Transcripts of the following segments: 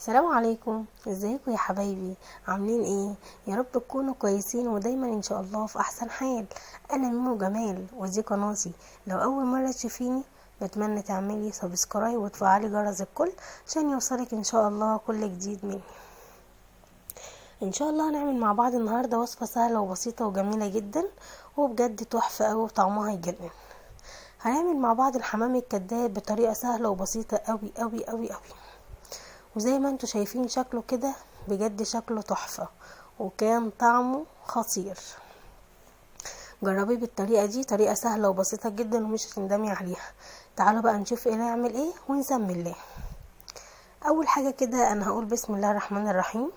السلام عليكم، ازيكم يا حبايبي؟ عاملين ايه؟ يا رب تكونوا كويسين ودايما ان شاء الله في احسن حال. انا ميمو جمال ودي قناتي. لو اول مره تشوفيني بتمنى تعملي سبسكرايب وتفعلي جرس الكل عشان يوصلك ان شاء الله كل جديد مني. ان شاء الله هنعمل مع بعض النهارده وصفه سهله وبسيطه وجميله جدا وبجد تحفه قوي وطعمها يجنن. هنعمل مع بعض الحمام الكداب بطريقه سهله وبسيطه قوي قوي قوي قوي، وزي ما انتوا شايفين شكله كده بجد شكله تحفة وكان طعمه خطير. جربيه بالطريقة دي، طريقة سهلة وبسيطة جدا ومش هتندمي عليها. تعالوا بقى نشوف ايه نعمل ايه ونسمي الله. اول حاجة كده انا هقول بسم الله الرحمن الرحيم.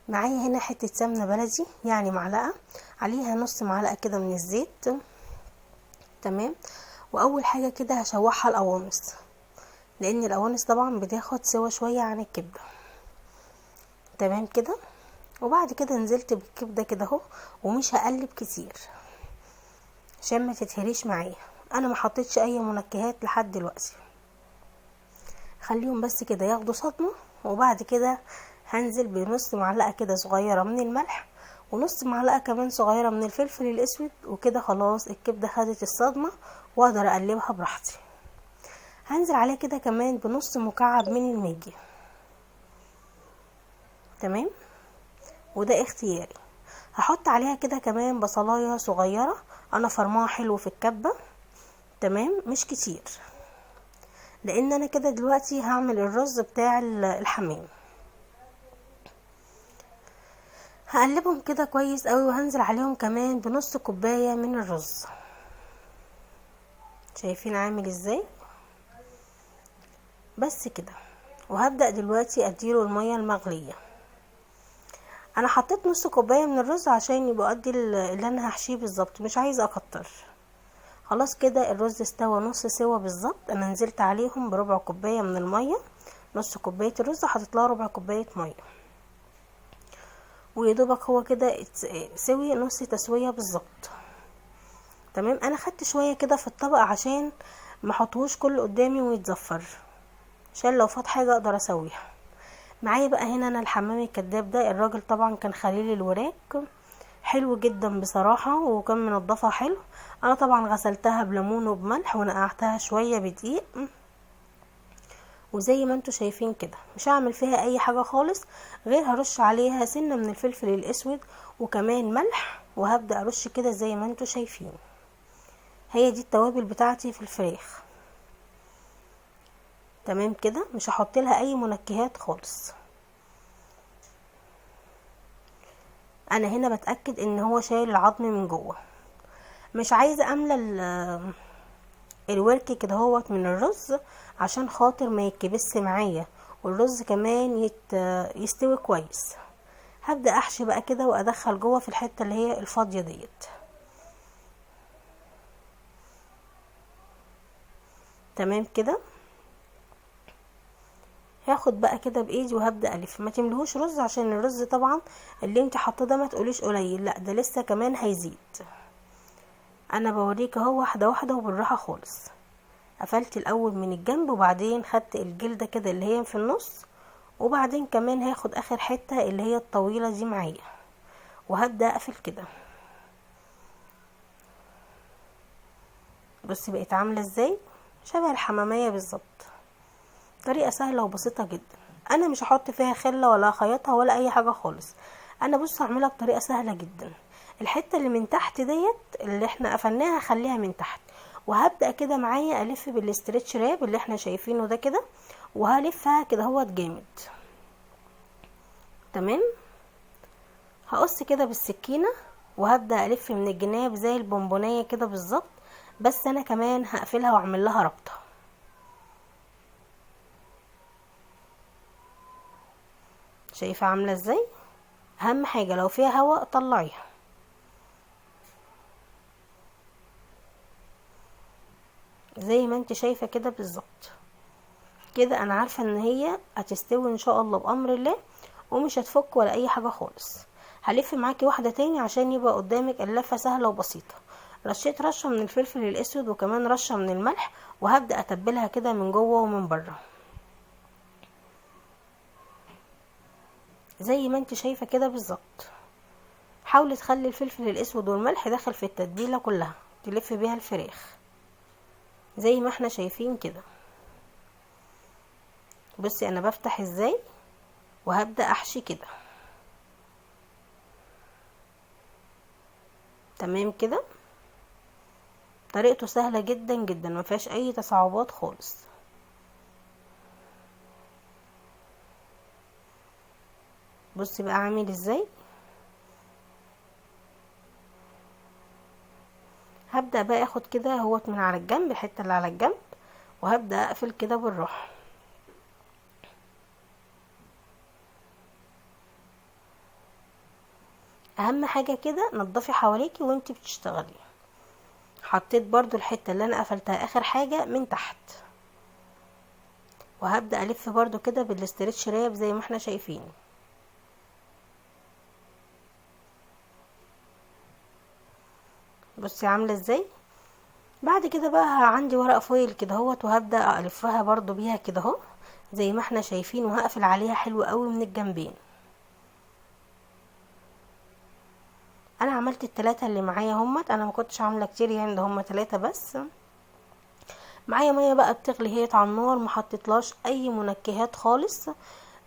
معايا هنا حتة سمنة بلدي يعني معلقة، عليها نص معلقة كده من الزيت. تمام. واول حاجة كده هشوحها القوانص، لان القوانص طبعا بتاخد سوا شوية عن الكبدة. تمام كده. وبعد كده نزلت بالكبده كده اهو، ومش هقلب كتير عشان ما تتهريش معايا. انا ما حطيتش اي منكهات لحد دلوقتي، خليهم بس كده ياخدوا صدمه. وبعد كده هنزل بنص معلقه كده صغيره من الملح ونص معلقه كمان صغيره من الفلفل الاسود، وكده خلاص الكبده خدت الصدمه واقدر اقلبها براحتي. هنزل عليها كده كمان بنص مكعب من الماجي. تمام، وده اختياري. هحط عليها كده كمان بصلايه صغيره انا فرماها حلو في الكبه. تمام، مش كتير لان انا كده دلوقتي هعمل الرز بتاع الحمام. هقلبهم كده كويس قوي وهنزل عليهم كمان بنص كوبايه من الرز. شايفين عامل ازاي؟ بس كده. وهبدأ دلوقتي اديله الميه المغليه. انا حطيت نص كوبايه من الرز عشان يبقى قد اللي انا هحشيه بالظبط، مش عايزه اكتر. خلاص كده الرز استوى نص سوا بالظبط. انا نزلت عليهم بربع كوبايه من الميه. نص كوبايه الرز حطيت لها ربع كوبايه ميه، ويدوبك هو كده سوي نص تسويه بالظبط. تمام. انا خدت شويه كده في الطبق عشان ما احطهوش كله قدامي ويتزفر، عشان لو فات حاجه اقدر اسويها. معايا بقى هنا انا الحمام الكداب ده، الراجل طبعا كان خليل الوراك، حلو جدا بصراحة وكان منضفها حلو. انا طبعا غسلتها بليمون وبملح ونقعتها شوية بدقيق، وزي ما انتوا شايفين كده مش هعمل فيها اي حاجة خالص غير هرش عليها سنة من الفلفل الاسود وكمان ملح، وهبدأ ارش كده زي ما انتوا شايفين. هي دي التوابل بتاعتي في الفراخ. تمام كده، مش هحط لها اي منكهات خالص. انا هنا بتأكد ان هو شايل العظم من جوه. مش عايزة املى الورك كده هوت من الرز عشان خاطر ما يتكبس معايا، والرز كمان يستوي كويس. هبدأ احشي بقى كده وادخل جوه في الحتة اللي هي الفاضية ديت. تمام كده. هاخد بقى كده بايدي وهبدأ الف. ما تملهوش رز عشان الرز طبعا اللي انت حاطه ده ما تقوليش قليل، لا ده لسه كمان هيزيد. انا بوريك اهو واحده واحده وبالراحه خالص. قفلت الاول من الجنب وبعدين خدت الجلده كده اللي هي في النص، وبعدين كمان هاخد اخر حته اللي هي الطويله دي معايا وهبدا اقفل كده. بصي بقت عامله ازاي، شبه الحماميه بالظبط. طريقه سهله وبسيطه جدا. انا مش هحط فيها خله ولا خياطها ولا اي حاجه خالص. انا بص هعملها بطريقه سهله جدا. الحته اللي من تحت ديت اللي احنا قفلناها خليها من تحت، وهبدا كده معايا الف بالاسترتش راب اللي احنا شايفينه ده كده، وهلفها كده هوت جامد. تمام. هقص كده بالسكينه وهبدا الف من الجناب زي البونبونيه كده بالظبط، بس انا كمان هقفلها واعمل لها ربطه. شايفه عامله ازاي؟ اهم حاجه لو فيها هواء طلعيها. زي ما انت شايفه كده بالظبط. كده انا عارفه ان هي هتستوي ان شاء الله بامر الله، ومش هتفك ولا اي حاجه خالص. هلف معاكي واحده تاني عشان يبقى قدامك اللفه سهله وبسيطه. رشيت رشه من الفلفل الاسود وكمان رشه من الملح، وهبدا اتبلها كده من جوه ومن بره. زي ما انت شايفة كده بالظبط. حاولي تخلي الفلفل الاسود والملح داخل في التتبيلة كلها، تلف بيها الفراخ زي ما احنا شايفين كده. بصي انا بفتح ازاي، وهبدأ احشي كده. تمام كده، طريقته سهلة جدا جدا، ما فيهاش اي تصعبات خالص. بصي بقى عامل ازاي. هبدأ بقى اخد كده اهوت من على الجنب، الحتة اللي على الجنب، وهبدأ اقفل كده بالراحة. اهم حاجة كده نضفي حواليكي وانتي بتشتغلي. حطيت برضو الحتة اللي انا قفلتها اخر حاجة من تحت، وهبدأ الف برضو كده بالاسترتش راب زي ما احنا شايفين. بصي عاملة ازاي. بعد كده بقى عندي ورق فويل كده اهوت، وهبدأ الفها برضو بيها كده اهو زي ما احنا شايفين، وهقفل عليها حلو قوي من الجنبين. انا عملت التلاتة اللي معايا همت، انا ما كنتش عاملة كتير يعني، ده هما 3 بس. معايا ميه بقى بتغلي هي على النار، ما حطيتلاش اي منكهات خالص،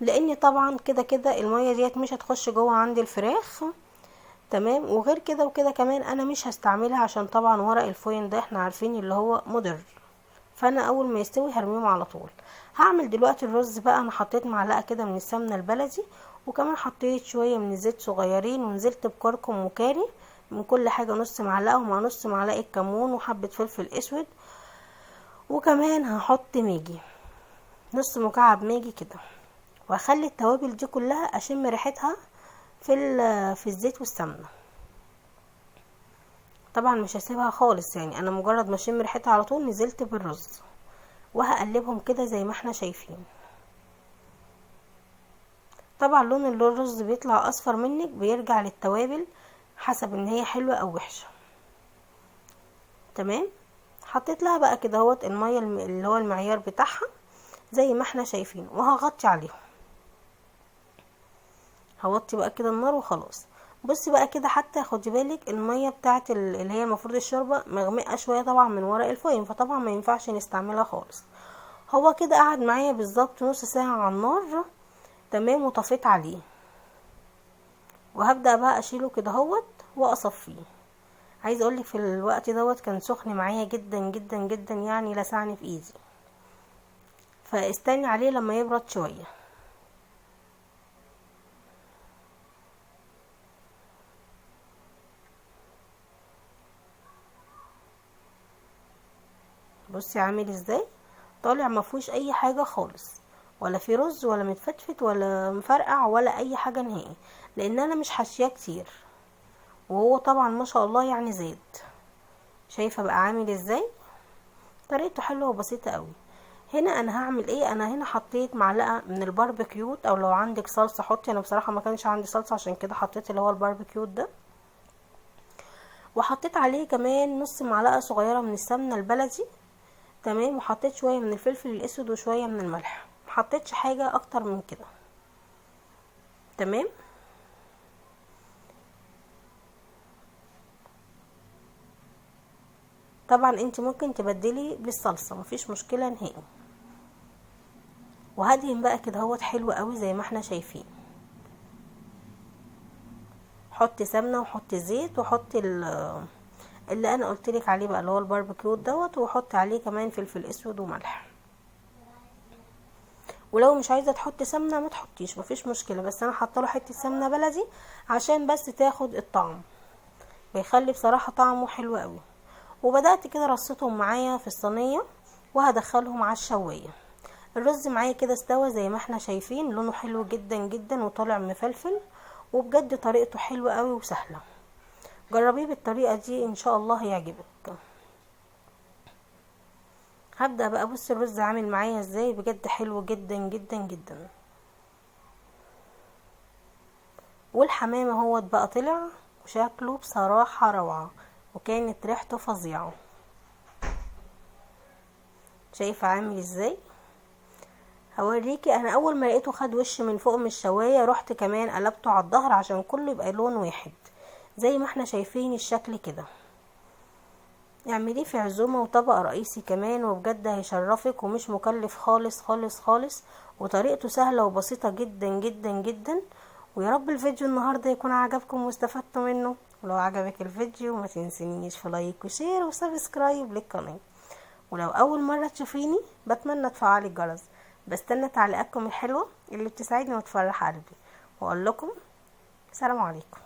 لان طبعا كده كده الميه ديت مش هتخش جوه عند الفراخ. تمام. وغير كده وكده كمان انا مش هستعملها، عشان طبعا ورق الفوين ده احنا عارفين اللي هو مضر، فانا اول ما يستوي هرميهم على طول. هعمل دلوقتي الرز بقى. انا حطيت معلقه كده من السمنه البلدي، وكمان حطيت شويه من الزيت صغيرين، ونزلت بكركم وكاري من كل حاجه نص معلقه، ومع نص معلقه كمون وحبه فلفل اسود، وكمان هحط ماجي، نص مكعب ماجي كده. واخلي التوابل دي كلها اشم ريحتها في الزيت والسمنه. طبعا مش هسيبها خالص يعني، انا مجرد ما اشم ريحتها على طول نزلت بالرز، وهقلبهم كده زي ما احنا شايفين. طبعا لون الرز بيطلع اصفر منك، بيرجع للتوابل حسب ان هي حلوه او وحشه. تمام. حطيت لها بقى كده اهوت الميه اللي هو المعيار بتاعها زي ما احنا شايفين، وهغطي عليهم. هوطي بقى كده النار وخلاص. بصي بقى كده، حتى خدي بالك الميه بتاعت اللي هي المفروض الشوربه مغمقه شويه طبعا من ورق الفويل، فطبعا ما ينفعش نستعملها خالص. هو كده قعد معايا بالظبط نص ساعه على النار. تمام. وطفيت عليه، وهبدا بقى اشيله كده اهوت واصفيه. عايزه اقولك في الوقت دوت كان سخن معايا جدا جدا جدا، يعني لسعني في ايدي، فاستني عليه لما يبرد شويه. بصي عامل ازاي، طالع ما فيهوش اي حاجه خالص، ولا في رز ولا متفتفت ولا مفرقع ولا اي حاجه نهائي، لان انا مش حاشيه كتير، وهو طبعا ما شاء الله يعني زاد. شايفه بقى عامل ازاي. طريقته حلوه وبسيطه قوي. هنا انا هعمل ايه، انا هنا حطيت معلقه من الباربيكيوت، او لو عندك صلصه حطي، انا بصراحه ما كانش عندي صلصه عشان كده حطيت اللي هو الباربيكيوت ده. وحطيت عليه كمان نص معلقه صغيره من السمنه البلدي. تمام. وحطيت شويه من الفلفل الاسود وشويه من الملح، محطيتش حاجه اكتر من كده. تمام. طبعا انت ممكن تبدلي بالصلصه، مفيش مشكله نهائي. وهدهن بقى كده اهوت حلو قوي زي ما احنا شايفين. حطي سمنه وحطي زيت وحطي اللي انا قلتلك عليه بقى اللي هو الباربيكيو دوت، وحطي عليه كمان فلفل اسود وملح. ولو مش عايزه تحطي سمنه ما تحطيش، مفيش مشكله، بس انا حاطه له حته سمنه بلدي عشان بس تاخد الطعم، بيخلي بصراحه طعمه حلو قوي. وبدات كده رصيتهم معايا في الصينيه، وهدخلهم على الشوايه. الرز معايا كده استوى زي ما احنا شايفين، لونه حلو جدا جدا وطالع مفلفل، وبجد طريقته حلوه قوي وسهله. جربيه بالطريقه دي ان شاء الله هيعجبك. هبدأ بقى. بص الرز عامل معايا ازاي، بجد حلو جدا جدا جدا. والحمام اهوت بقى طلع، وشكله بصراحة روعة، وكانت ريحته فظيعة. شايفة عامل ازاي. هوريكي انا اول ما لقيته خد وش من فوق من الشوايه، رحت كمان قلبته على الظهر عشان كله يبقى لون واحد زي ما احنا شايفين الشكل كده. اعمليه في عزومه وطبق رئيسي كمان، وبجد هيشرفك ومش مكلف خالص خالص خالص، وطريقته سهله وبسيطه جدا جدا جدا. ويا رب الفيديو النهارده يكون عجبكم واستفدتوا منه، ولو عجبك الفيديو ما تنسينيش في لايك وشير وسبسكرايب للقناه. ولو اول مره تشوفيني بتمنى تفعلي الجرس. بستنى تعليقاتكم الحلوه اللي بتسعدني وتفرح قلبي، واقول لكم سلام عليكم.